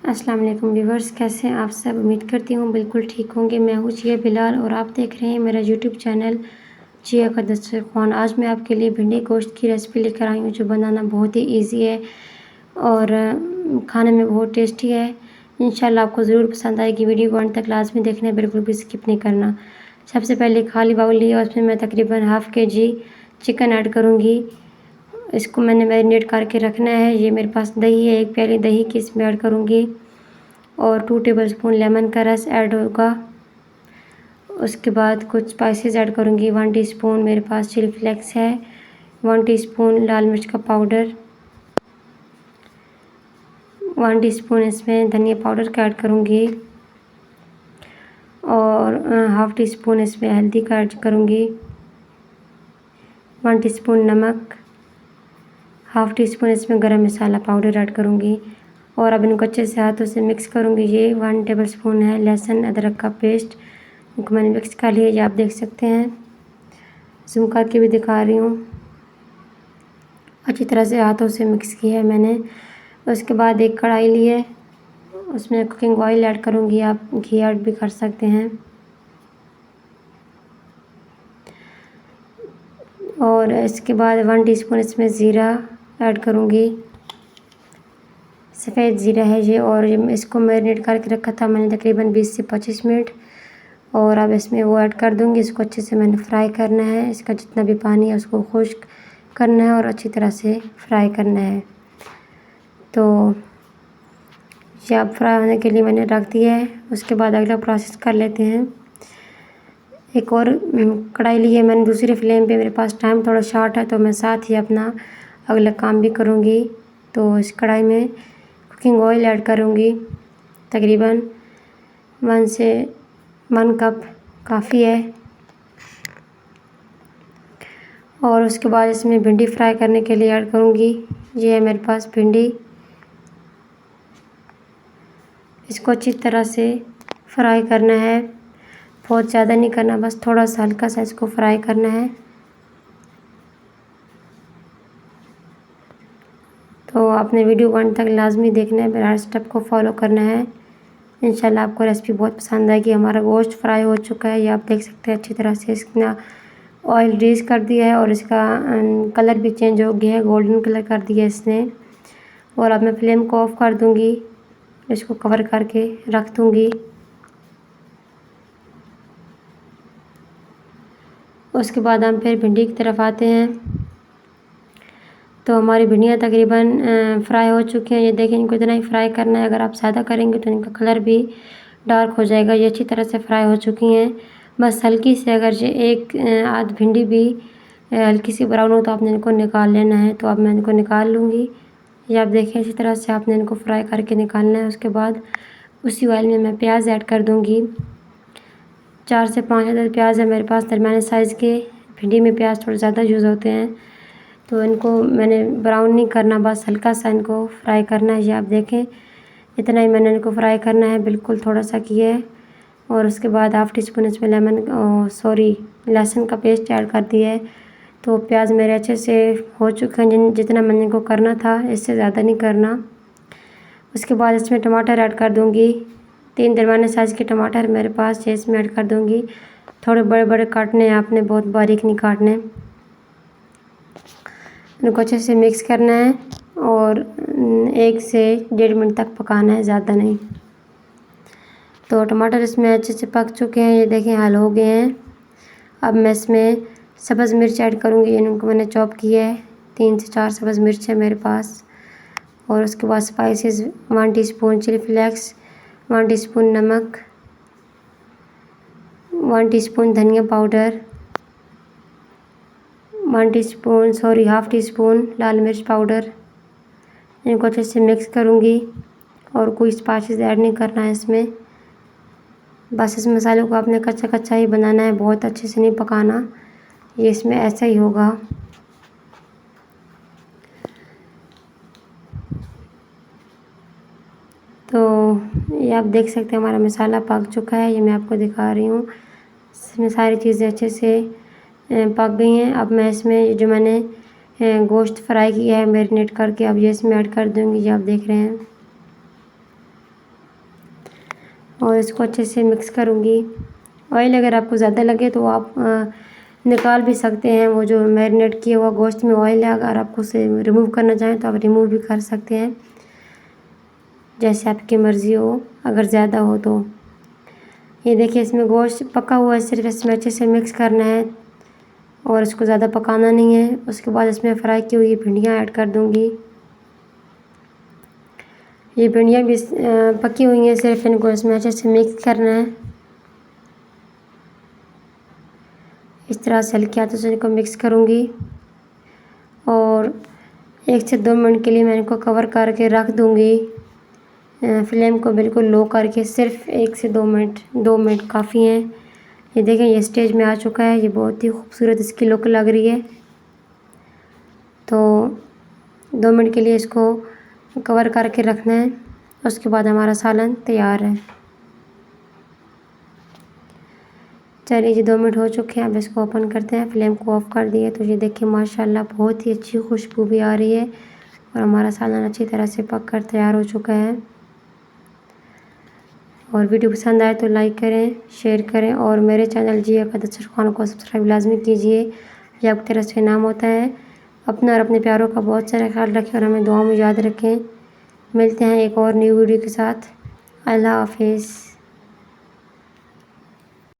अस्सलाम वालेकुम व्यूवर्स, कैसे हैं आप सब। उम्मीद करती हूँ बिल्कुल ठीक होंगे। मैं हूँ जिया बिलाल और आप देख रहे हैं मेरा यूट्यूब चैनल जिया का दस्तरखान। आज मैं आपके लिए भिंडी गोश्त की रेसिपी लेकर आई हूँ जो बनाना बहुत ही इजी है और खाने में बहुत टेस्टी है। इंशाल्लाह आपको ज़रूर पसंद आएगी। वीडियो को अंत तक लाजमी देखना है, बिल्कुल भी स्किप नहीं करना। सबसे पहले खाली बाउल लिया, उसमें मैं तकरीबन हाफ़ kg चिकन ऐड करूँगी। इसको मैंने मैरिनेट करके रखना है। ये मेरे पास दही है, 1 प्याली दही की इसमें ऐड करूँगी और 2 टेबलस्पून लेमन का रस ऐड होगा। उसके बाद कुछ स्पाइसेस ऐड करूँगी। 1 टीस्पून मेरे पास चिली फ्लेक्स है, 1 टीस्पून लाल मिर्च का पाउडर, 1 टीस्पून इसमें धनिया पाउडर का ऐड करूँगी और हाफ़ टीस्पून इसमें हल्दी का ऐड करूँगी, 1 टीस्पून नमक, हाफ़ टीस्पून इसमें गरम मसाला पाउडर ऐड करूँगी और अब इनको अच्छे से हाथों से मिक्स करूँगी। ये 1 टेबलस्पून है लहसुन अदरक का पेस्ट, इनको मैंने मिक्स कर लिया। ये आप देख सकते हैं, जूम करके भी दिखा रही हूँ। अच्छी तरह से हाथों से मिक्स किया है मैंने। उसके बाद एक कढ़ाई ली है, उसमें कुकिंग ऑयल ऐड करूँगी। आप घी ऐड भी कर सकते हैं और इसके बाद 1 टीस्पून इसमें ज़ीरा ऐड करूँगी। सफ़ेद ज़ीरा है ये और इसको मैरिनेट करके रखा था मैंने तकरीबन 20 से 25 मिनट और अब इसमें वो ऐड कर दूँगी। इसको अच्छे से मैंने फ्राई करना है। इसका जितना भी पानी है उसको खुश्क करना है और अच्छी तरह से फ्राई करना है। तो ये अब फ्राई होने के लिए मैंने रख दिया है। उसके बाद अगला प्रोसेस कर लेते हैं। एक और कढ़ाई ली है मैंने दूसरी फ्लेम पे। मेरे पास टाइम थोड़ा शॉर्ट है तो मैं साथ ही अपना अगला काम भी करूँगी। तो इस कढ़ाई में कुकिंग ऑयल ऐड करूँगी, तकरीबन 1 से 1 कप काफ़ी है। और उसके बाद इसमें भिंडी फ्राई करने के लिए ऐड करूँगी। ये है मेरे पास भिंडी। इसको अच्छी तरह से फ्राई करना है, बहुत ज़्यादा नहीं करना, बस थोड़ा सा हल्का सा इसको फ्राई करना है। तो आपने वीडियो को अंत तक लाजमी देखना है, मेरा हर स्टेप को फॉलो करना है। इंशाल्लाह आपको रेसिपी बहुत पसंद आएगी। हमारा गोश्त फ्राई हो चुका है, ये आप देख सकते हैं अच्छी तरह से। इसने ऑयल रिलीज़ कर दिया है और इसका कलर भी चेंज हो गया है, गोल्डन कलर कर दिया इसने। और अब मैं फ्लेम को ऑफ़ कर दूँगी, इसको कवर करके रख दूँगी। उसके बाद हम फिर भिंडी की तरफ आते हैं। तो हमारी भिंडियाँ तकरीबन फ्राई हो चुकी हैं। ये देखें, इनको इतना ही फ्राई करना है। अगर आप ज़्यादा करेंगे तो इनका कलर भी डार्क हो जाएगा। ये अच्छी तरह से फ्राई हो चुकी हैं। बस हल्की सी अगर ये एक आध भिंडी भी हल्की सी ब्राउन हो तो आपने इनको निकाल लेना है। तो अब मैं इनको निकाल लूँगी। ये आप देखें, इसी तरह से आपने इनको फ्राई करके निकालना है। उसके बाद उसी ऑयल में मैं प्याज ऐड कर दूँगी। 4 से 5 अदद प्याज है मेरे पास, दरमियाने साइज़ के। भिंडी में प्याज थोड़े ज़्यादा यूज़ होते हैं तो इनको मैंने ब्राउन नहीं करना, बस हल्का सा इनको फ्राई करना है। ये आप देखें, इतना ही मैंने इनको फ्राई करना है, बिल्कुल थोड़ा सा किया है। और उसके बाद हाफ़ टीस्पून इसमें लहसुन का पेस्ट ऐड कर दिया है। तो प्याज मेरे अच्छे से हो चुके हैं, जितना मैंने इनको करना था, इससे ज़्यादा नहीं करना। उसके बाद इसमें टमाटर ऐड कर दूँगी। 3 दरमियाने साइज़ के टमाटर मेरे पास, ये इसमें ऐड कर दूँगी। थोड़े बड़े बड़े काटने हैं आपने, बहुत बारीक नहीं काटने। इनको अच्छे से मिक्स करना है और 1 से 1.5 मिनट तक पकाना है, ज़्यादा नहीं। तो टमाटर इसमें अच्छे से पक चुके हैं, ये देखें हाल हो गए हैं। अब मैं इसमें सब्ज़ मिर्च ऐड करूँगी। इनको मैंने चॉप किया है, 3 से 4 सब्ज़ मिर्च है मेरे पास। और उसके बाद spices 1 teaspoon chilli flakes, 1 teaspoon नमक, 1 टीस्पून धनिया पाउडर, हाफ़ टीस्पून लाल मिर्च पाउडर। इनको अच्छे से मिक्स करूँगी और कोई स्पाइसेस ऐड नहीं करना है इसमें। बस इस मसाले को आपने कच्चा कच्चा ही बनाना है, बहुत अच्छे से नहीं पकाना। ये इसमें ऐसा ही होगा। तो ये आप देख सकते हैं हमारा मसाला पक चुका है। ये मैं आपको दिखा रही हूँ, इसमें सारी चीज़ें अच्छे से पक गई हैं। अब मैं इसमें जो मैंने गोश्त फ्राई किया है मैरिनेट करके, अब ये इसमें ऐड कर दूँगी। ये आप देख रहे हैं, और इसको अच्छे से मिक्स करूँगी। ऑयल अगर आपको ज़्यादा लगे तो आप निकाल भी सकते हैं। वो जो मैरिनेट किया हुआ गोश्त में ऑयल है, अगर आपको उसे रिमूव करना चाहें तो आप रिमूव भी कर सकते हैं, जैसे आपकी मर्ज़ी हो, अगर ज़्यादा हो तो। ये देखिए इसमें गोश्त पका हुआ है, सिर्फ इसमें अच्छे से मिक्स करना है और इसको ज़्यादा पकाना नहीं है। उसके बाद इसमें फ्राई की हुई भिंडियाँ ऐड कर दूँगी। ये भिंडियाँ भी पकी हुई हैं, सिर्फ इनको इसमें अच्छे से मिक्स करना है। इस तरह से हल्के हाथों से इनको मिक्स करूँगी और 1 से 2 मिनट के लिए मैं इनको कवर करके रख दूँगी। फ्लेम को बिल्कुल लो करके सिर्फ 1 से 2 मिनट काफ़ी हैं। ये देखें ये स्टेज में आ चुका है, ये बहुत ही खूबसूरत इसकी लुक लग रही है। तो 2 मिनट के लिए इसको कवर करके रखना है, उसके बाद हमारा सालन तैयार है। चलिए जी 2 मिनट हो चुके हैं, अब इसको ओपन करते हैं। फ्लेम को ऑफ़ कर दिए तो ये देखिए माशाल्लाह बहुत ही अच्छी खुशबू भी आ रही है और हमारा सालन अच्छी तरह से पक कर तैयार हो चुका है। और वीडियो पसंद आए तो लाइक करें, शेयर करें और मेरे चैनल जिया का दस्तरख़्वान को सब्सक्राइब लाजमी कीजिए। ये आपकी तरफ से इनाम होता है। अपना और अपने प्यारों का बहुत सारा ख्याल रखें और हमें दुआ में याद रखें। मिलते हैं एक और न्यू वीडियो के साथ। अल्लाह हाफ़िज़।